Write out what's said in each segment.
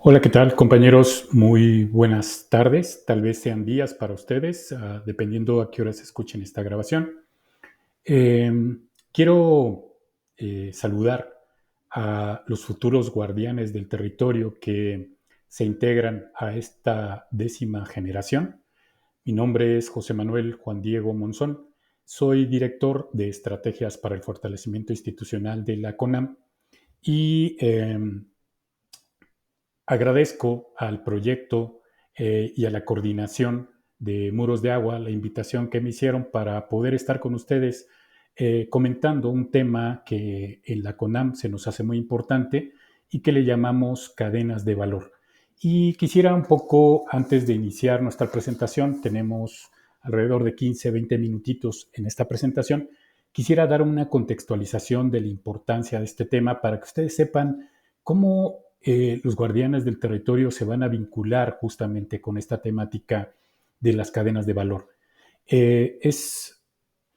Hola, ¿qué tal, compañeros? Muy buenas tardes. Tal vez sean días para ustedes, dependiendo a qué horas escuchen esta grabación. Quiero saludar a los futuros guardianes del territorio que se integran a esta 10ª generación. Mi nombre es José Manuel Juan Diego Monzón. Soy director de estrategias para el fortalecimiento institucional de la CONAM y agradezco al proyecto y a la coordinación de Muros de Agua la invitación que me hicieron para poder estar con ustedes comentando un tema que en la CONAM se nos hace muy importante y que le llamamos cadenas de valor. Y quisiera un poco, antes de iniciar nuestra presentación, tenemos alrededor de 15, 20 minutitos en esta presentación, quisiera dar una contextualización de la importancia de este tema para que ustedes sepan cómo los guardianes del territorio se van a vincular justamente con esta temática de las cadenas de valor. Es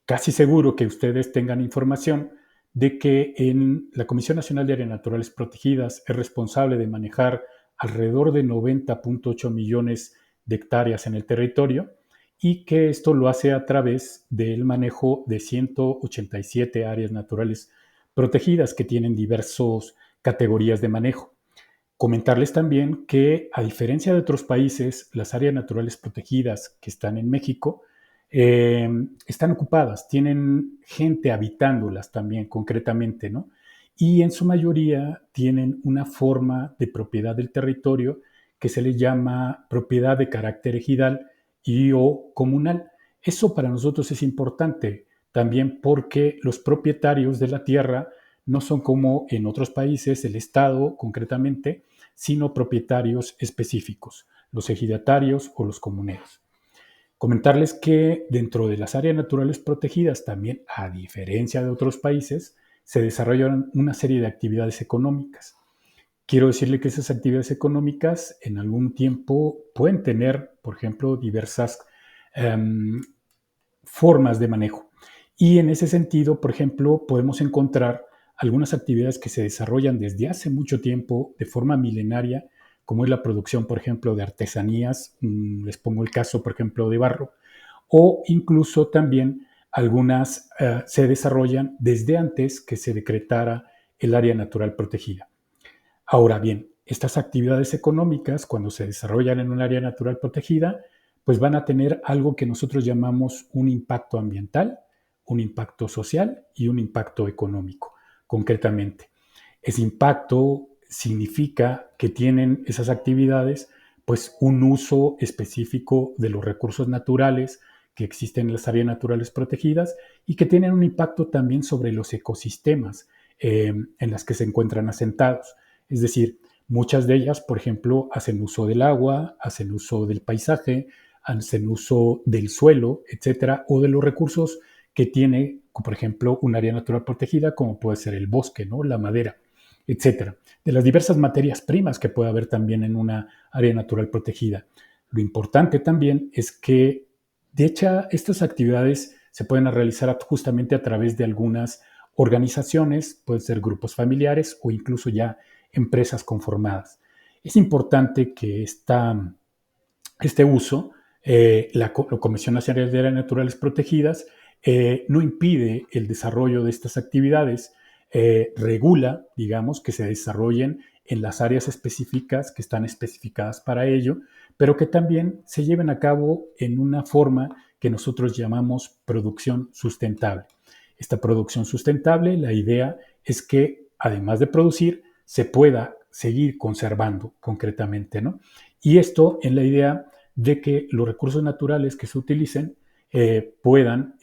casi seguro que ustedes tengan información de que en la Comisión Nacional de Áreas Naturales Protegidas es responsable de manejar alrededor de 90.8 millones de hectáreas en el territorio y que esto lo hace a través del manejo de 187 áreas naturales protegidas que tienen diversas categorías de manejo. Comentarles también que, a diferencia de otros países, las áreas naturales protegidas que están en México eh, están ocupadas, tienen gente habitándolas también concretamente, ¿no? Y en su mayoría tienen una forma de propiedad del territorio que se le llama propiedad de carácter ejidal y o comunal. Eso para nosotros es importante también porque los propietarios de la tierra no son como en otros países, el Estado concretamente, sino propietarios específicos, los ejidatarios o los comuneros. Comentarles que dentro de las áreas naturales protegidas también, a diferencia de otros países, se desarrollan una serie de actividades económicas. Quiero decirle que esas actividades económicas en algún tiempo pueden tener, por ejemplo, diversas formas de manejo. Y en ese sentido, por ejemplo, podemos encontrar algunas actividades que se desarrollan desde hace mucho tiempo de forma milenaria, como es la producción, por ejemplo, de artesanías, les pongo el caso, por ejemplo, de barro, o incluso también algunas se desarrollan desde antes que se decretara el área natural protegida. Ahora bien, estas actividades económicas, cuando se desarrollan en un área natural protegida, pues van a tener algo que nosotros llamamos un impacto ambiental, un impacto social y un impacto económico, concretamente. Ese impacto significa que tienen esas actividades pues un uso específico de los recursos naturales que existen en las áreas naturales protegidas y que tienen un impacto también sobre los ecosistemas en las que se encuentran asentados. Es decir, muchas de ellas, por ejemplo, hacen uso del agua, hacen uso del paisaje, hacen uso del suelo, etcétera, o de los recursos que tiene, por ejemplo, un área natural protegida, como puede ser el bosque, ¿no? La madera, etcétera. De las diversas materias primas que puede haber también en una área natural protegida. Lo importante también es que, de hecho, estas actividades se pueden realizar justamente a través de algunas organizaciones, pueden ser grupos familiares o incluso ya empresas conformadas. Es importante que este uso, la Comisión Nacional de Áreas Naturales Protegidas, no impide el desarrollo de estas actividades, regula, digamos, que se desarrollen en las áreas específicas que están especificadas para ello, pero que también se lleven a cabo en una forma que nosotros llamamos producción sustentable. Esta producción sustentable, la idea es que además de producir, se pueda seguir conservando concretamente, ¿no? Y esto en la idea de que los recursos naturales que se utilicen puedan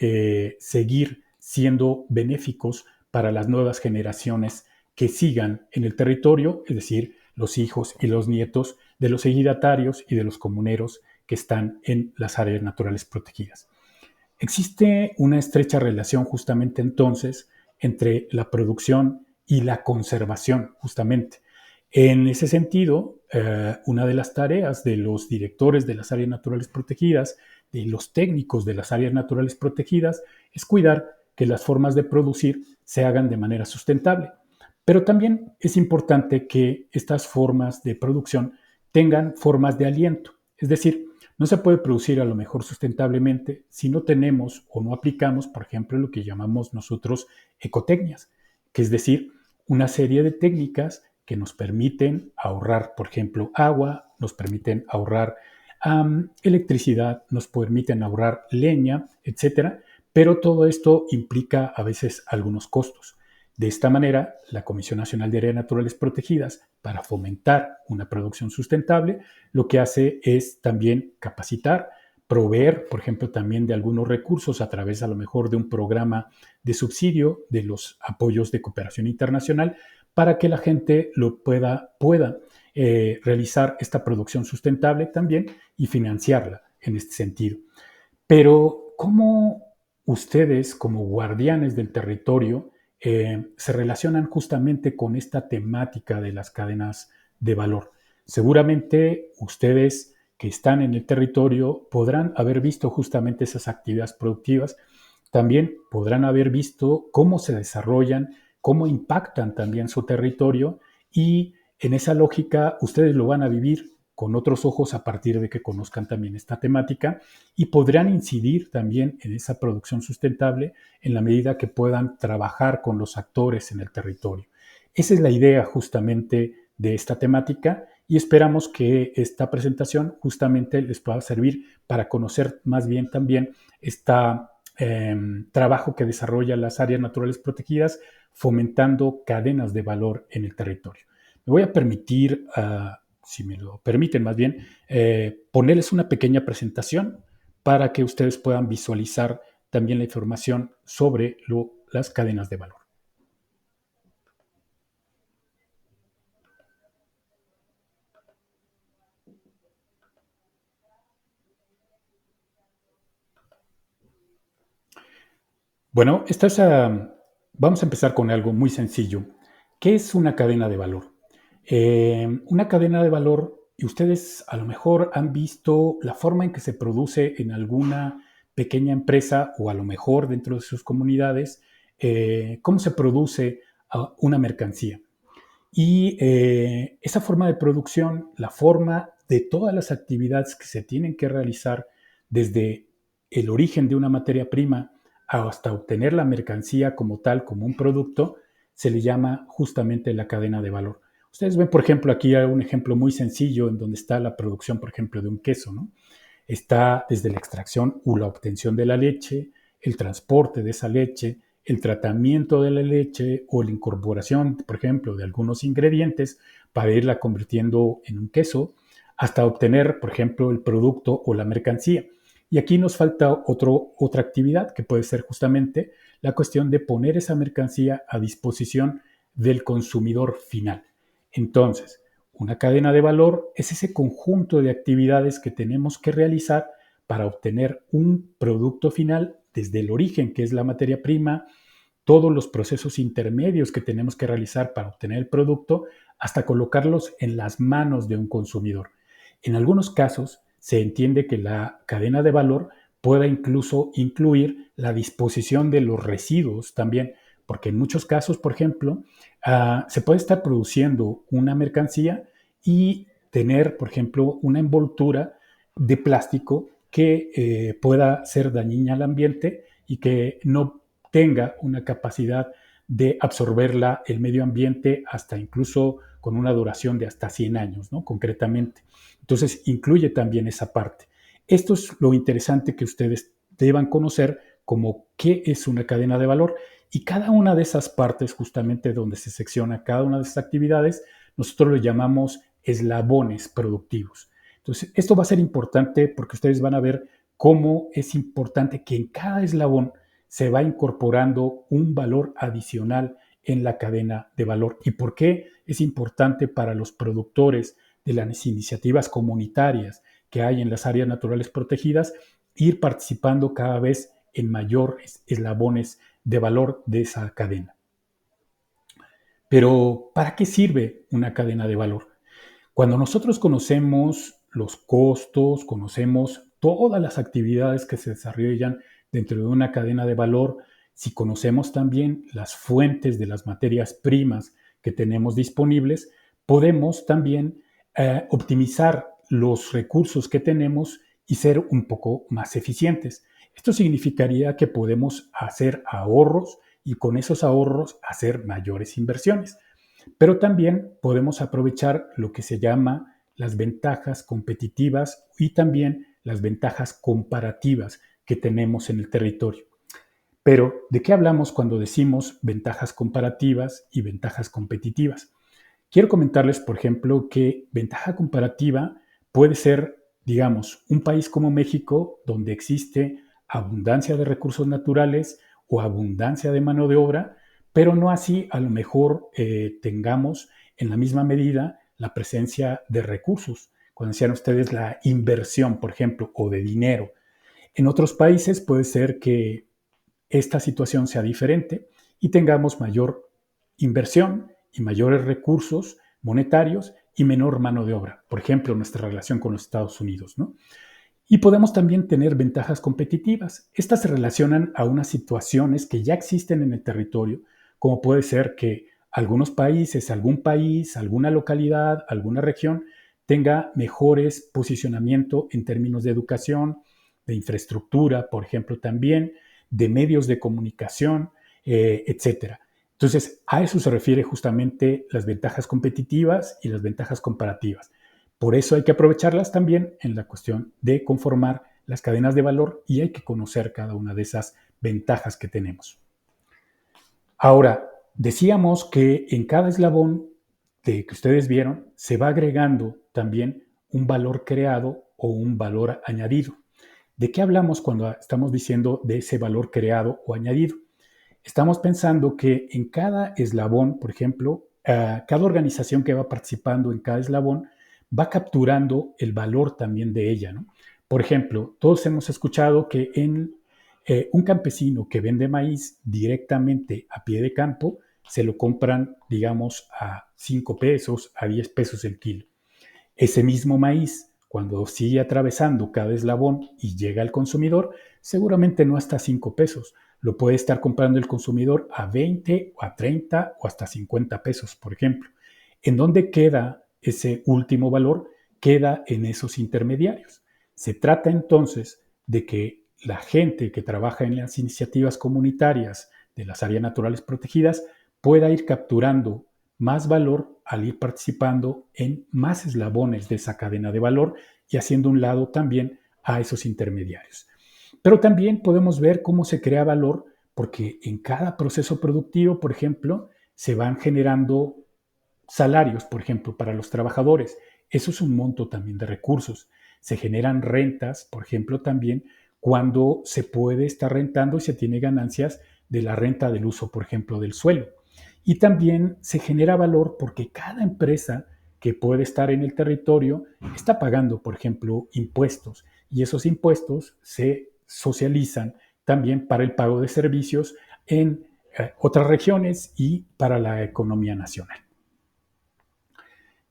seguir siendo benéficos para las nuevas generaciones que sigan en el territorio, es decir, los hijos y los nietos de los ejidatarios y de los comuneros que están en las áreas naturales protegidas. Existe una estrecha relación justamente entonces entre la producción y la conservación, justamente. En ese sentido, una de las tareas de los directores de las áreas naturales protegidas, de los técnicos de las áreas naturales protegidas, es cuidar que las formas de producir se hagan de manera sustentable. Pero también es importante que estas formas de producción tengan formas de aliento. Es decir, no se puede producir a lo mejor sustentablemente si no tenemos o no aplicamos, por ejemplo, lo que llamamos nosotros ecotecnias, que es decir, una serie de técnicas que nos permiten ahorrar, por ejemplo, agua, nos permiten ahorrar electricidad, nos permiten ahorrar leña, etcétera, pero todo esto implica a veces algunos costos. De esta manera, la Comisión Nacional de Áreas Naturales Protegidas, para fomentar una producción sustentable, lo que hace es también capacitar, proveer, por ejemplo, también de algunos recursos a través a lo mejor de un programa de subsidio de los apoyos de cooperación internacional para que la gente pueda realizar esta producción sustentable también y financiarla en este sentido. Pero, ¿cómo ustedes, como guardianes del territorio, se relacionan justamente con esta temática de las cadenas de valor? Seguramente ustedes que están en el territorio podrán haber visto justamente esas actividades productivas, también podrán haber visto cómo se desarrollan, cómo impactan también su territorio y en esa lógica ustedes lo van a vivir con otros ojos a partir de que conozcan también esta temática y podrán incidir también en esa producción sustentable en la medida que puedan trabajar con los actores en el territorio. Esa es la idea justamente de esta temática y esperamos que esta presentación justamente les pueda servir para conocer más bien también trabajo que desarrolla las áreas naturales protegidas, fomentando cadenas de valor en el territorio. Me voy a permitir, si me lo permiten más bien, ponerles una pequeña presentación para que ustedes puedan visualizar también la información sobre las cadenas de valor. Bueno, vamos a empezar con algo muy sencillo. ¿Qué es una cadena de valor? Una cadena de valor, y ustedes a lo mejor han visto la forma en que se produce en alguna pequeña empresa o a lo mejor dentro de sus comunidades, cómo se produce una mercancía. Y esa forma de producción, la forma de todas las actividades que se tienen que realizar desde el origen de una materia prima hasta obtener la mercancía como tal, como un producto, se le llama justamente la cadena de valor. Ustedes ven, por ejemplo, aquí hay un ejemplo muy sencillo en donde está la producción, por ejemplo, de un queso, ¿no? Está desde la extracción o la obtención de la leche, el transporte de esa leche, el tratamiento de la leche o la incorporación, por ejemplo, de algunos ingredientes para irla convirtiendo en un queso, hasta obtener, por ejemplo, el producto o la mercancía. Y aquí nos falta otra actividad que puede ser justamente la cuestión de poner esa mercancía a disposición del consumidor final. Entonces, una cadena de valor es ese conjunto de actividades que tenemos que realizar para obtener un producto final desde el origen, que es la materia prima, todos los procesos intermedios que tenemos que realizar para obtener el producto, hasta colocarlos en las manos de un consumidor. En algunos casos se entiende que la cadena de valor pueda incluso incluir la disposición de los residuos también, porque en muchos casos, por ejemplo, se puede estar produciendo una mercancía y tener, por ejemplo, una envoltura de plástico que pueda ser dañina al ambiente y que no tenga una capacidad de absorberla el medio ambiente hasta incluso con una duración de hasta 100 años, ¿no? Concretamente. Entonces, incluye también esa parte. Esto es lo interesante que ustedes deban conocer como qué es una cadena de valor y cada una de esas partes, justamente donde se secciona cada una de esas actividades, nosotros lo llamamos eslabones productivos. Entonces, esto va a ser importante porque ustedes van a ver cómo es importante que en cada eslabón se va incorporando un valor adicional en la cadena de valor. ¿Y por qué es importante para los productores de las iniciativas comunitarias que hay en las áreas naturales protegidas ir participando cada vez en mayores eslabones de valor de esa cadena? Pero, ¿para qué sirve una cadena de valor? Cuando nosotros conocemos los costos, conocemos todas las actividades que se desarrollan dentro de una cadena de valor, si conocemos también las fuentes de las materias primas que tenemos disponibles, podemos también optimizar los recursos que tenemos y ser un poco más eficientes. Esto significaría que podemos hacer ahorros y con esos ahorros hacer mayores inversiones. Pero también podemos aprovechar lo que se llama las ventajas competitivas y también las ventajas comparativas que tenemos en el territorio. Pero, ¿de qué hablamos cuando decimos ventajas comparativas y ventajas competitivas? Quiero comentarles, por ejemplo, que ventaja comparativa puede ser, digamos, un país como México, donde existe abundancia de recursos naturales o abundancia de mano de obra, pero no así a lo mejor tengamos en la misma medida la presencia de recursos. Cuando decían ustedes la inversión, por ejemplo, o de dinero. En otros países puede ser que esta situación sea diferente y tengamos mayor inversión y mayores recursos monetarios y menor mano de obra. Por ejemplo, nuestra relación con los Estados Unidos, ¿no? Y podemos también tener ventajas competitivas. Estas se relacionan a unas situaciones que ya existen en el territorio, como puede ser que algunos países, algún país, alguna localidad, alguna región tenga mejores posicionamiento en términos de educación, de infraestructura, por ejemplo, también, de medios de comunicación, etcétera. Entonces, a eso se refiere justamente las ventajas competitivas y las ventajas comparativas. Por eso hay que aprovecharlas también en la cuestión de conformar las cadenas de valor y hay que conocer cada una de esas ventajas que tenemos. Ahora, decíamos que en cada eslabón que ustedes vieron se va agregando también un valor creado o un valor añadido. ¿De qué hablamos cuando estamos diciendo de ese valor creado o añadido? Estamos pensando que en cada eslabón, por ejemplo, cada organización que va participando en cada eslabón va capturando el valor también de ella, ¿no? Por ejemplo, todos hemos escuchado que en un campesino que vende maíz directamente a pie de campo, se lo compran, digamos, a 5 pesos, a 10 pesos el kilo. Ese mismo maíz, cuando sigue atravesando cada eslabón y llega al consumidor, seguramente no hasta 5 pesos. Lo puede estar comprando el consumidor a 20 o a 30 o hasta 50 pesos, por ejemplo. ¿En dónde queda ese último valor? Queda en esos intermediarios. Se trata entonces de que la gente que trabaja en las iniciativas comunitarias de las áreas naturales protegidas pueda ir capturando más valor al ir participando en más eslabones de esa cadena de valor y haciendo un lado también a esos intermediarios. Pero también podemos ver cómo se crea valor porque en cada proceso productivo, por ejemplo, se van generando salarios, por ejemplo, para los trabajadores. Eso es un monto también de recursos. Se generan rentas, por ejemplo, también cuando se puede estar rentando y se tiene ganancias de la renta del uso, por ejemplo, del suelo. Y también se genera valor porque cada empresa que puede estar en el territorio está pagando, por ejemplo, impuestos y esos impuestos se socializan también para el pago de servicios en otras regiones y para la economía nacional.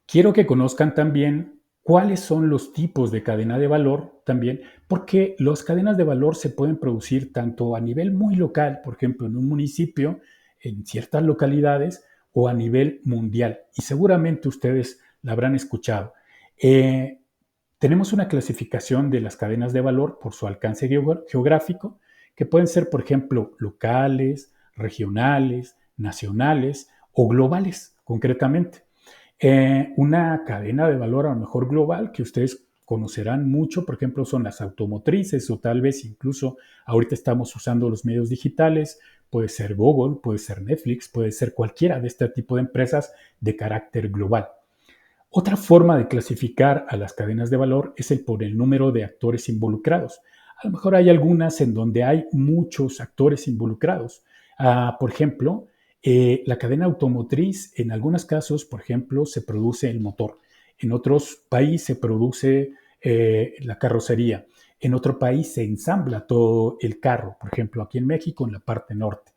Quiero que conozcan también cuáles son los tipos de cadena de valor también, porque las cadenas de valor se pueden producir tanto a nivel muy local, por ejemplo, en un municipio, en ciertas localidades, o a nivel mundial. Y seguramente ustedes la habrán escuchado. Eh, Tenemos una clasificación de las cadenas de valor por su alcance geográfico, que pueden ser, por ejemplo, locales, regionales, nacionales o globales, concretamente. Una cadena de valor a lo mejor global que ustedes conocerán mucho, por ejemplo, son las automotrices o tal vez incluso ahorita estamos usando los medios digitales, puede ser Google, puede ser Netflix, puede ser cualquiera de este tipo de empresas de carácter global. Otra forma de clasificar a las cadenas de valor es el por el número de actores involucrados. A lo mejor hay algunas en donde hay muchos actores involucrados. Por ejemplo, la cadena automotriz, en algunos casos, por ejemplo, se produce el motor. En otros países se produce la carrocería. En otro país se ensambla todo el carro. Por ejemplo, aquí en México, en la parte norte.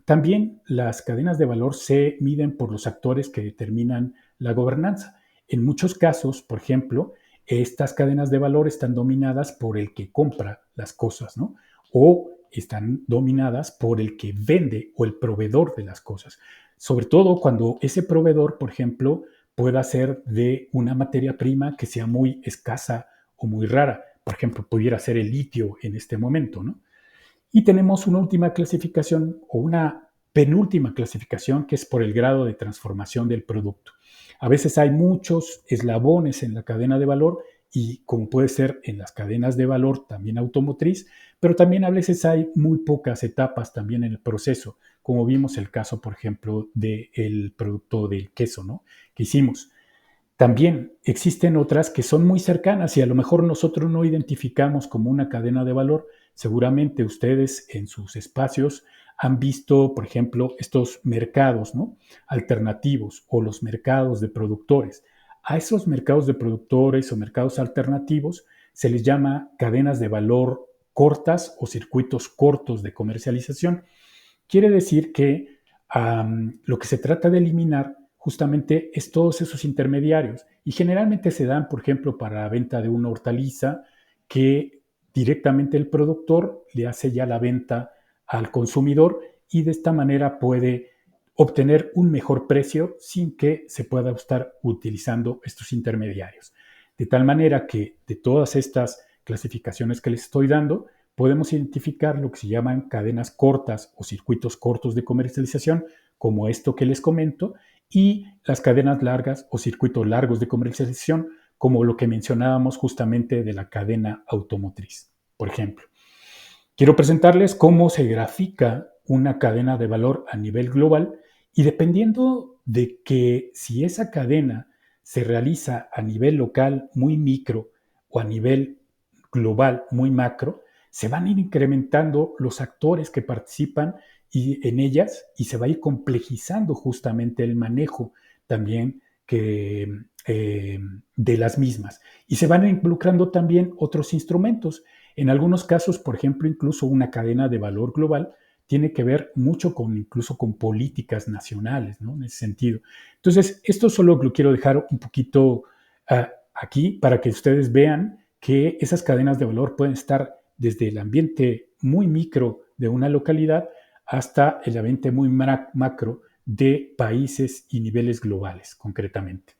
También las cadenas de valor se miden por los actores que determinan la gobernanza. En muchos casos, por ejemplo, estas cadenas de valor están dominadas por el que compra las cosas, ¿no? O están dominadas por el que vende o el proveedor de las cosas. sobre todo cuando ese proveedor, por ejemplo, pueda ser de una materia prima que sea muy escasa o muy rara. Por ejemplo, pudiera ser el litio en este momento, ¿no? Y tenemos una última clasificación o una penúltima clasificación que es por el grado de transformación del producto. A veces hay muchos eslabones en la cadena de valor y como puede ser en las cadenas de valor también automotriz, pero también a veces hay muy pocas etapas también en el proceso, como vimos el caso, por ejemplo, del producto del queso, ¿no? Que hicimos. También existen otras que son muy cercanas y a lo mejor nosotros no identificamos como una cadena de valor. Seguramente ustedes en sus espacios han visto, por ejemplo, estos mercados, ¿no? Alternativos o los mercados de productores. A esos mercados de productores o mercados alternativos se les llama cadenas de valor cortas o circuitos cortos de comercialización. Quiere decir que lo que se trata de eliminar justamente es todos esos intermediarios y generalmente se dan, por ejemplo, para la venta de una hortaliza que directamente el productor le hace ya la venta al consumidor y de esta manera puede obtener un mejor precio sin que se pueda estar utilizando estos intermediarios. De tal manera que de todas estas clasificaciones que les estoy dando, podemos identificar lo que se llaman cadenas cortas o circuitos cortos de comercialización, como esto que les comento, y las cadenas largas o circuitos largos de comercialización, como lo que mencionábamos justamente de la cadena automotriz. Por ejemplo, quiero presentarles cómo se grafica una cadena de valor a nivel global y dependiendo de que si esa cadena se realiza a nivel local muy micro o a nivel global muy macro, se van a ir incrementando los actores que participan en ellas y se va a ir complejizando justamente el manejo también que, de las mismas. Y se van involucrando también otros instrumentos. En algunos casos, por ejemplo, incluso una cadena de valor global tiene que ver mucho con incluso con políticas nacionales, ¿no? En ese sentido. Entonces, esto solo lo quiero dejar un poquito aquí para que ustedes vean que esas cadenas de valor pueden estar desde el ambiente muy micro de una localidad hasta el ambiente muy macro de países y niveles globales, concretamente.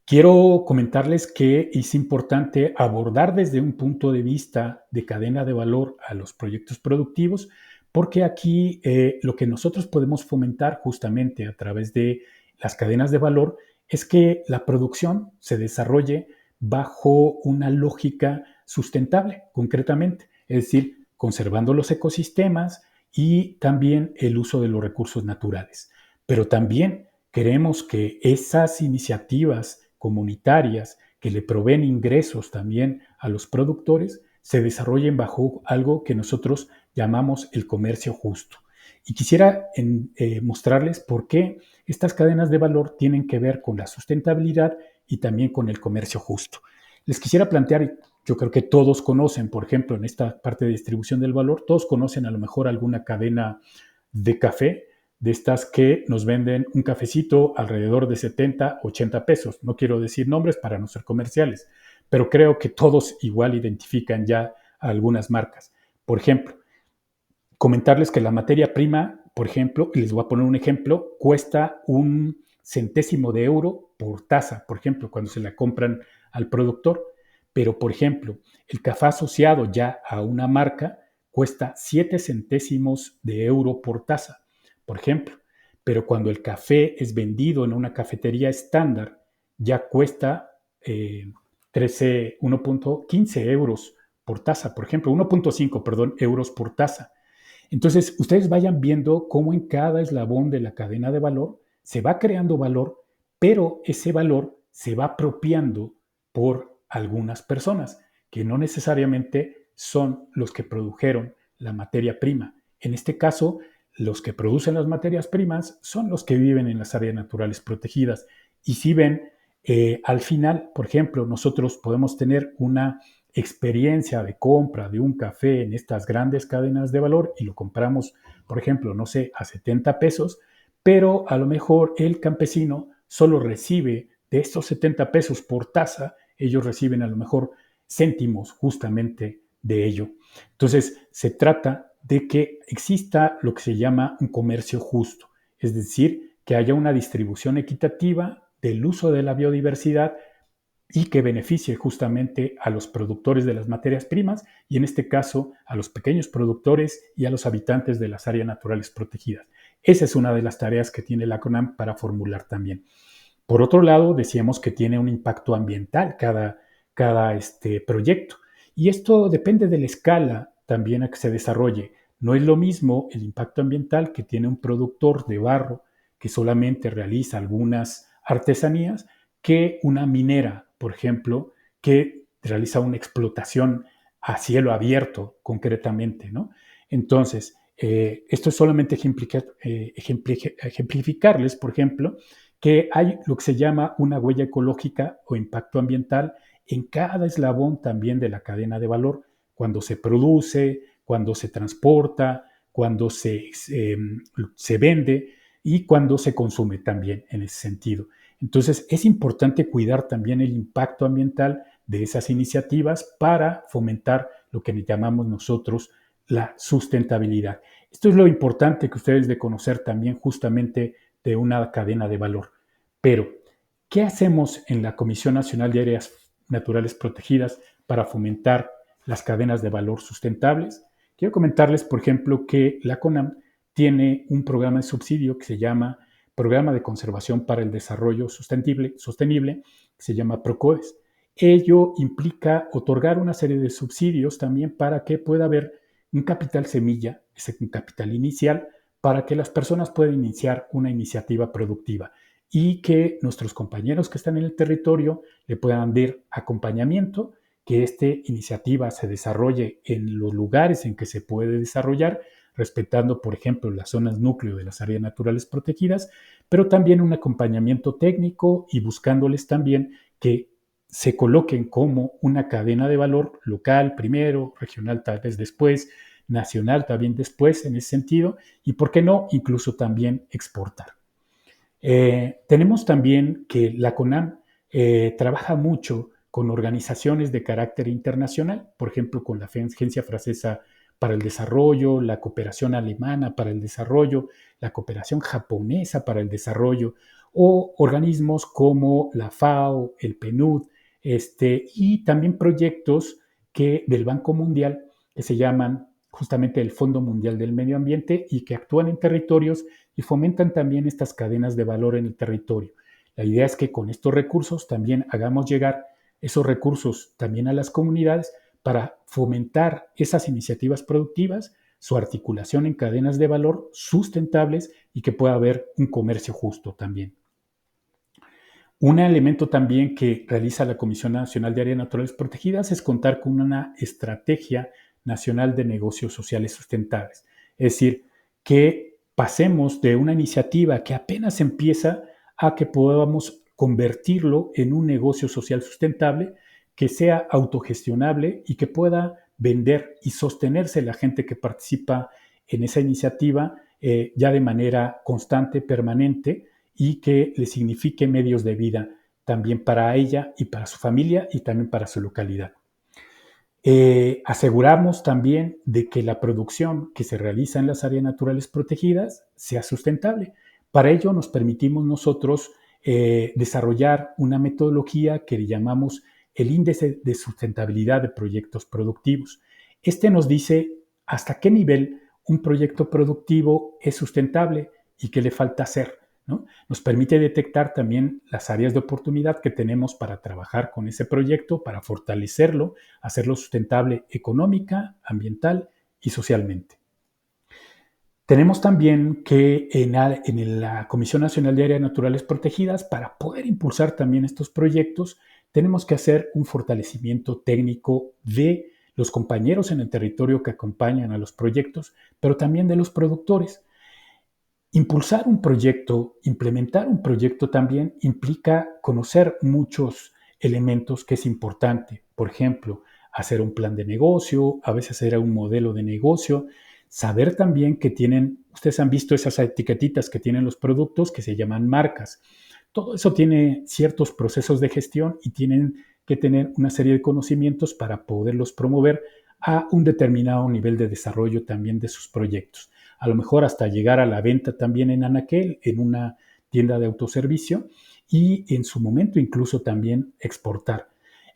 Quiero comentarles que es importante abordar desde un punto de vista de cadena de valor a los proyectos productivos, porque aquí lo que nosotros podemos fomentar justamente a través de las cadenas de valor es que la producción se desarrolle bajo una lógica sustentable, concretamente, es decir, conservando los ecosistemas y también el uso de los recursos naturales. Pero también queremos que esas iniciativas comunitarias que le proveen ingresos también a los productores se desarrollen bajo algo que nosotros llamamos el comercio justo. Y quisiera mostrarles por qué estas cadenas de valor tienen que ver con la sustentabilidad y también con el comercio justo. Les quisiera plantear, yo creo que todos conocen, por ejemplo, en esta parte de distribución del valor, todos conocen a lo mejor alguna cadena de café de estas que nos venden un cafecito alrededor de 70, 80 pesos. No quiero decir nombres para no ser comerciales, pero creo que todos igual identifican ya algunas marcas. Por ejemplo, comentarles que la materia prima, por ejemplo, y les voy a poner un ejemplo, cuesta un centésimo de euro por taza, por ejemplo, cuando se la compran al productor. Pero, por ejemplo, el café asociado ya a una marca cuesta 7 centésimos de euro por taza, por ejemplo. Pero cuando el café es vendido en una cafetería estándar, ya cuesta 1.15 euros por taza, por ejemplo, 1.5, perdón, euros por taza. Entonces, ustedes vayan viendo cómo en cada eslabón de la cadena de valor se va creando valor, pero ese valor se va apropiando por algunas personas que no necesariamente son los que produjeron la materia prima. En este caso, los que producen las materias primas son los que viven en las áreas naturales protegidas. Y si ven, al final, por ejemplo, nosotros podemos tener una experiencia de compra de un café en estas grandes cadenas de valor y lo compramos, por ejemplo, no sé, a 70 pesos, pero a lo mejor el campesino solo recibe de estos 70 pesos por taza, ellos reciben a lo mejor céntimos justamente de ello. Entonces, se trata de que exista lo que se llama un comercio justo, es decir, que haya una distribución equitativa del uso de la biodiversidad y que beneficie justamente a los productores de las materias primas y en este caso a los pequeños productores y a los habitantes de las áreas naturales protegidas. Esa es una de las tareas que tiene la CONAM para formular también. Por otro lado, decíamos que tiene un impacto ambiental cada proyecto y esto depende de la escala también a que se desarrolle. No es lo mismo el impacto ambiental que tiene un productor de barro que solamente realiza algunas artesanías que una minera, por ejemplo, que realiza una explotación a cielo abierto concretamente, ¿no? Entonces, esto es solamente ejemplificarles, por ejemplo, que hay lo que se llama una huella ecológica o impacto ambiental en cada eslabón también de la cadena de valor, cuando se produce, cuando se transporta, cuando se vende y cuando se consume también en ese sentido. Entonces, es importante cuidar también el impacto ambiental de esas iniciativas para fomentar lo que llamamos nosotros la sustentabilidad. Esto es lo importante que ustedes de conocer también justamente de una cadena de valor. Pero, ¿qué hacemos en la Comisión Nacional de Áreas Naturales Protegidas para fomentar las cadenas de valor sustentables? Quiero comentarles, por ejemplo, que la CONAM tiene un programa de subsidio que se llama Programa de Conservación para el Desarrollo Sostenible que se llama PROCODES. Ello implica otorgar una serie de subsidios también para que pueda haber un capital semilla, un capital inicial, para que las personas puedan iniciar una iniciativa productiva y que nuestros compañeros que están en el territorio le puedan dar acompañamiento, que esta iniciativa se desarrolle en los lugares en que se puede desarrollar, respetando, por ejemplo, las zonas núcleo de las áreas naturales protegidas, pero también un acompañamiento técnico y buscándoles también que se coloquen como una cadena de valor local primero, regional tal vez después, nacional también después en ese sentido, y por qué no, incluso también exportar. Tenemos también que la CONAM trabaja mucho con organizaciones de carácter internacional, por ejemplo, con la Agencia Francesa para el Desarrollo, la cooperación alemana para el desarrollo, la cooperación japonesa para el desarrollo, o organismos como la FAO, el PNUD, y también proyectos del Banco Mundial que se llaman justamente el Fondo Mundial del Medio Ambiente y que actúan en territorios y fomentan también estas cadenas de valor en el territorio. La idea es que con estos recursos también hagamos llegar esos recursos también a las comunidades para fomentar esas iniciativas productivas, su articulación en cadenas de valor sustentables y que pueda haber un comercio justo también. Un elemento también que realiza la Comisión Nacional de Áreas Naturales Protegidas es contar con una estrategia nacional de negocios sociales sustentables. Es decir, que pasemos de una iniciativa que apenas empieza a que podamos convertirlo en un negocio social sustentable que sea autogestionable y que pueda vender y sostenerse la gente que participa en esa iniciativa ya de manera constante, permanente, y que le signifique medios de vida también para ella y para su familia y también para su localidad. Aseguramos también de que la producción que se realiza en las áreas naturales protegidas sea sustentable. Para ello nos permitimos nosotros desarrollar una metodología que le llamamos el índice de sustentabilidad de proyectos productivos. Este nos dice hasta qué nivel un proyecto productivo es sustentable y qué le falta hacer, ¿no? Nos permite detectar también las áreas de oportunidad que tenemos para trabajar con ese proyecto, para fortalecerlo, hacerlo sustentable económica, ambiental y socialmente. Tenemos también que en la Comisión Nacional de Áreas Naturales Protegidas, para poder impulsar también estos proyectos, tenemos que hacer un fortalecimiento técnico de los compañeros en el territorio que acompañan a los proyectos, pero también de los productores. Impulsar un proyecto, implementar un proyecto también implica conocer muchos elementos que es importante. Por ejemplo, hacer un plan de negocio, a veces hacer un modelo de negocio, saber también que ustedes han visto esas etiquetitas que tienen los productos que se llaman marcas. Todo eso tiene ciertos procesos de gestión y tienen que tener una serie de conocimientos para poderlos promover a un determinado nivel de desarrollo también de sus proyectos. A lo mejor hasta llegar a la venta también en anaquel, en una tienda de autoservicio, y en su momento incluso también exportar.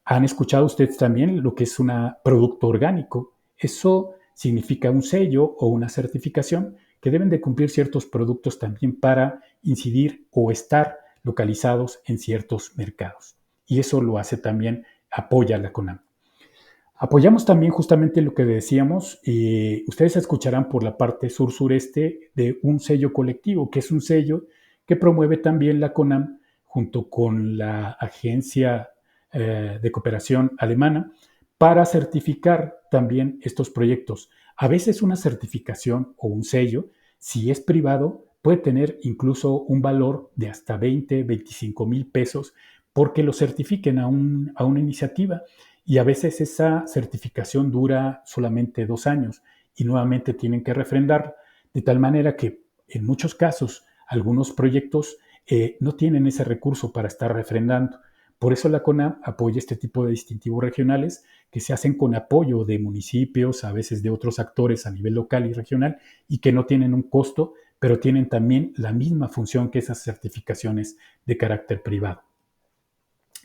¿Han escuchado ustedes también lo que es un producto orgánico? Eso significa un sello o una certificación que deben de cumplir ciertos productos también para incidir o estar localizados en ciertos mercados. Y eso lo hace también, apoya la CONAM. Apoyamos también justamente lo que decíamos, ustedes escucharán por la parte sur-sureste de un sello colectivo, que es un sello que promueve también la CONAM junto con la Agencia de Cooperación Alemana para certificar también estos proyectos. A veces una certificación o un sello, si es privado, puede tener incluso un valor de hasta 20, 25,000 pesos porque lo certifiquen a una iniciativa. Y a veces esa certificación dura solamente 2 años y nuevamente tienen que refrendar, de tal manera que en muchos casos algunos proyectos no tienen ese recurso para estar refrendando. Por eso la CONAM apoya este tipo de distintivos regionales que se hacen con apoyo de municipios, a veces de otros actores a nivel local y regional, y que no tienen un costo, pero tienen también la misma función que esas certificaciones de carácter privado.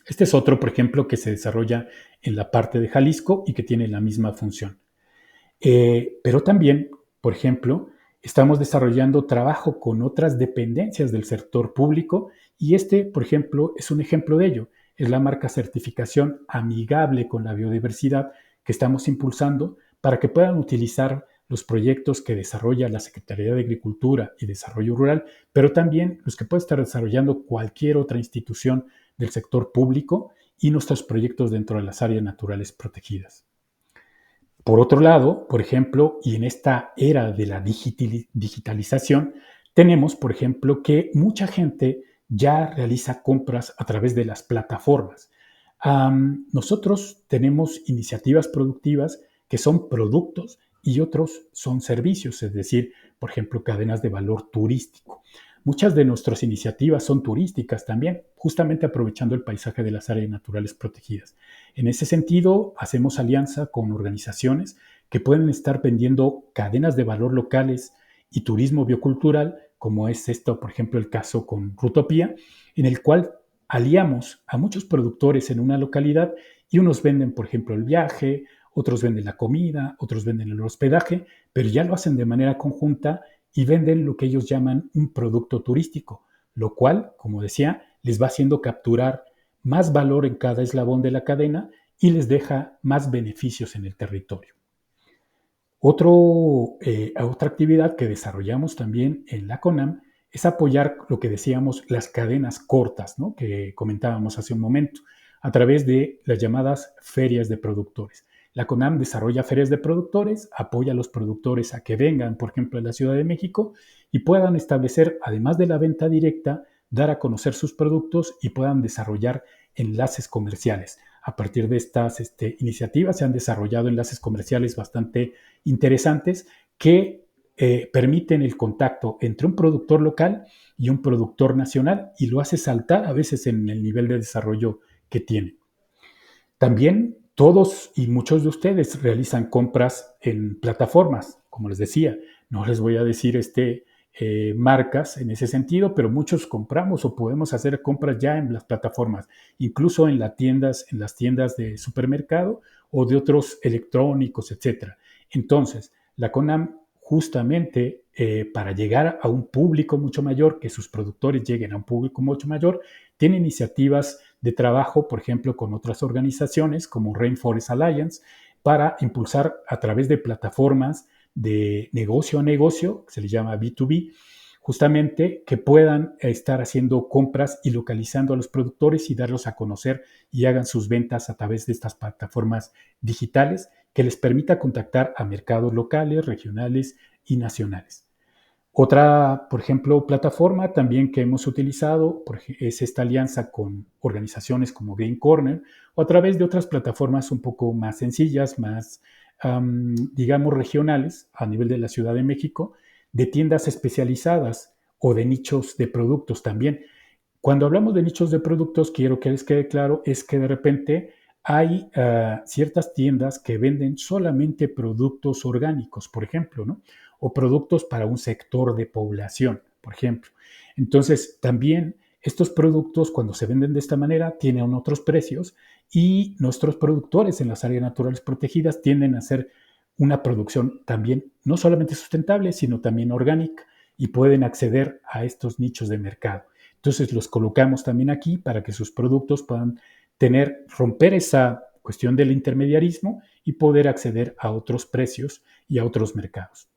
Este es otro, por ejemplo, que se desarrolla en la parte de Jalisco y que tiene la misma función. Pero también, por ejemplo, estamos desarrollando trabajo con otras dependencias del sector público y este, por ejemplo, es un ejemplo de ello. Es la marca certificación amigable con la biodiversidad que estamos impulsando para que puedan utilizar los proyectos que desarrolla la Secretaría de Agricultura y Desarrollo Rural, pero también los que puede estar desarrollando cualquier otra institución del sector público y nuestros proyectos dentro de las áreas naturales protegidas. Por otro lado, por ejemplo, y en esta era de la digitalización, tenemos, por ejemplo, que mucha gente ya realiza compras a través de las plataformas. Nosotros tenemos iniciativas productivas que son productos y otros son servicios, es decir, por ejemplo, cadenas de valor turístico. Muchas de nuestras iniciativas son turísticas también, justamente aprovechando el paisaje de las áreas naturales protegidas. En ese sentido, hacemos alianza con organizaciones que pueden estar vendiendo cadenas de valor locales y turismo biocultural, como es esto, por ejemplo, el caso con Rutopía, en el cual aliamos a muchos productores en una localidad y unos venden, por ejemplo, el viaje, otros venden la comida, otros venden el hospedaje, pero ya lo hacen de manera conjunta y venden lo que ellos llaman un producto turístico, lo cual, como decía, les va haciendo capturar más valor en cada eslabón de la cadena y les deja más beneficios en el territorio. Otra actividad que desarrollamos también en la CONAM es apoyar lo que decíamos, las cadenas cortas, ¿no?, que comentábamos hace un momento, a través de las llamadas ferias de productores. La CONAM desarrolla ferias de productores, apoya a los productores a que vengan, por ejemplo, a la Ciudad de México y puedan establecer, además de la venta directa, dar a conocer sus productos y puedan desarrollar enlaces comerciales. A partir de estas iniciativas se han desarrollado enlaces comerciales bastante interesantes que permiten el contacto entre un productor local y un productor nacional y lo hace saltar a veces en el nivel de desarrollo que tiene. También todos y muchos de ustedes realizan compras en plataformas, como les decía. No les voy a decir marcas en ese sentido, pero muchos compramos o podemos hacer compras ya en las plataformas, incluso en las tiendas de supermercado o de otros electrónicos, etcétera. Entonces, la CONAM justamente para llegar a un público mucho mayor, que sus productores lleguen a un público mucho mayor, tiene iniciativas de trabajo, por ejemplo, con otras organizaciones como Rainforest Alliance, para impulsar a través de plataformas de negocio a negocio, que se les llama B2B, justamente que puedan estar haciendo compras y localizando a los productores y darlos a conocer y hagan sus ventas a través de estas plataformas digitales que les permita contactar a mercados locales, regionales y nacionales. Otra, por ejemplo, plataforma también que hemos utilizado es esta alianza con organizaciones como Green Corner o a través de otras plataformas un poco más sencillas, más, digamos, regionales a nivel de la Ciudad de México, de tiendas especializadas o de nichos de productos también. Cuando hablamos de nichos de productos, quiero que les quede claro, es que de repente hay ciertas tiendas que venden solamente productos orgánicos, por ejemplo, ¿no? O productos para un sector de población, por ejemplo. Entonces, también estos productos, cuando se venden de esta manera, tienen otros precios y nuestros productores en las áreas naturales protegidas tienden a hacer una producción también no solamente sustentable, sino también orgánica y pueden acceder a estos nichos de mercado. Entonces los colocamos también aquí para que sus productos puedan romper esa cuestión del intermediarismo y poder acceder a otros precios y a otros mercados.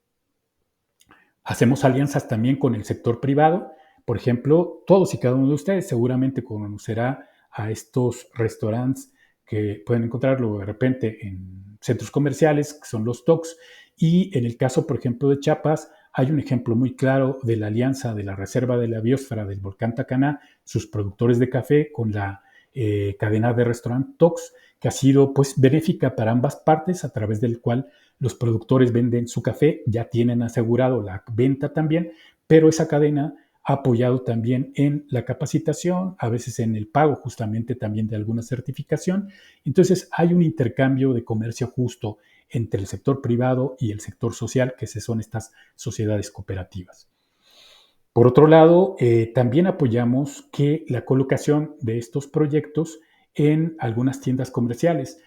Hacemos alianzas también con el sector privado. Por ejemplo, todos y cada uno de ustedes seguramente conocerá a estos restaurantes que pueden encontrarlo de repente en centros comerciales, que son los TOCs. Y en el caso, por ejemplo, de Chiapas, hay un ejemplo muy claro de la alianza de la Reserva de la Biosfera del Volcán Tacaná, sus productores de café, con la cadena de restaurante TOCs, que ha sido pues benéfica para ambas partes, a través del cual los productores venden su café, ya tienen asegurado la venta también, pero esa cadena ha apoyado también en la capacitación, a veces en el pago justamente también de alguna certificación. Entonces hay un intercambio de comercio justo entre el sector privado y el sector social, que son estas sociedades cooperativas. Por otro lado, también apoyamos que la colocación de estos proyectos en algunas tiendas comerciales.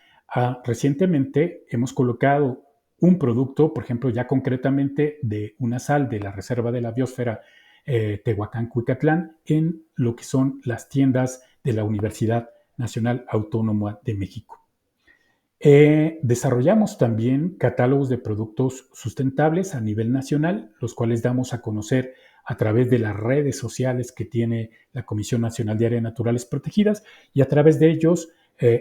Recientemente hemos colocado un producto, por ejemplo, ya concretamente de una sal de la Reserva de la Biosfera Tehuacán-Cuicatlán, en lo que son las tiendas de la Universidad Nacional Autónoma de México. Desarrollamos también catálogos de productos sustentables a nivel nacional, los cuales damos a conocer a través de las redes sociales que tiene la Comisión Nacional de Áreas Naturales Protegidas, y a través de ellos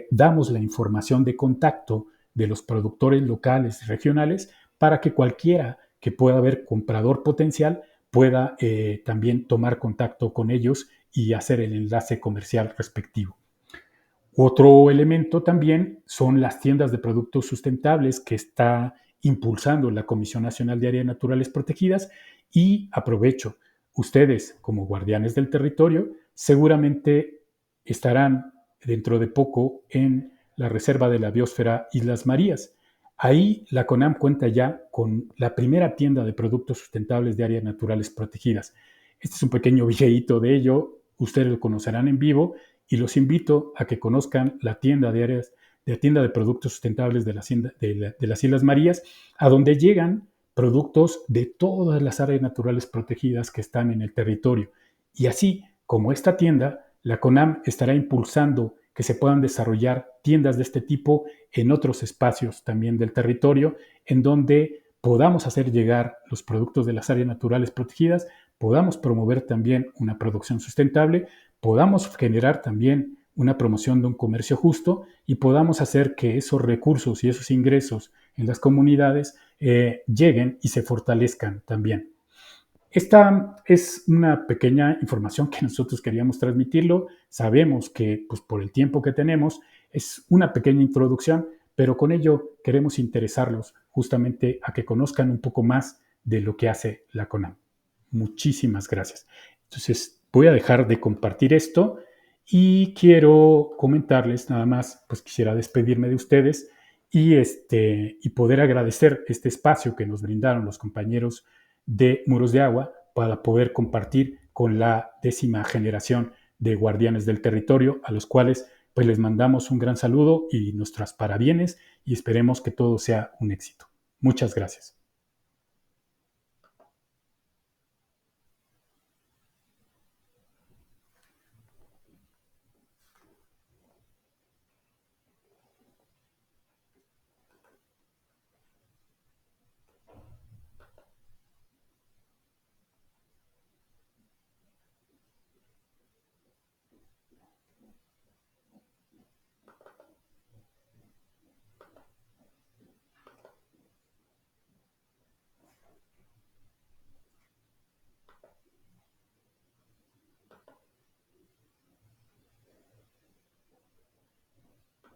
damos la información de contacto de los productores locales y regionales para que cualquiera que pueda haber comprador potencial pueda también tomar contacto con ellos y hacer el enlace comercial respectivo. Otro elemento también son las tiendas de productos sustentables que está impulsando la Comisión Nacional de Áreas Naturales Protegidas, y aprovecho, ustedes como guardianes del territorio seguramente estarán dentro de poco en la Reserva de la Biosfera Islas Marías. Ahí la CONAM cuenta ya con la primera tienda de productos sustentables de áreas naturales protegidas. Este es un pequeño videíto de ello, ustedes lo conocerán en vivo, y los invito a que conozcan la tienda de productos sustentables de las Islas Marías, a donde llegan productos de todas las áreas naturales protegidas que están en el territorio. Y así como esta tienda, la CONAM estará impulsando que se puedan desarrollar tiendas de este tipo en otros espacios también del territorio, en donde podamos hacer llegar los productos de las áreas naturales protegidas, podamos promover también una producción sustentable, podamos generar también una promoción de un comercio justo y podamos hacer que esos recursos y esos ingresos en las comunidades lleguen y se fortalezcan también. Esta es una pequeña información que nosotros queríamos transmitirlo. Sabemos que pues, por el tiempo que tenemos es una pequeña introducción, pero con ello queremos interesarlos justamente a que conozcan un poco más de lo que hace la CONAM. Muchísimas gracias. Entonces voy a dejar de compartir esto y quiero comentarles nada más, pues quisiera despedirme de ustedes y poder agradecer este espacio que nos brindaron los compañeros de Muros de Agua para poder compartir con la 10ª generación de guardianes del territorio, a los cuales pues les mandamos un gran saludo y nuestras parabienes, y esperemos que todo sea un éxito. Muchas gracias.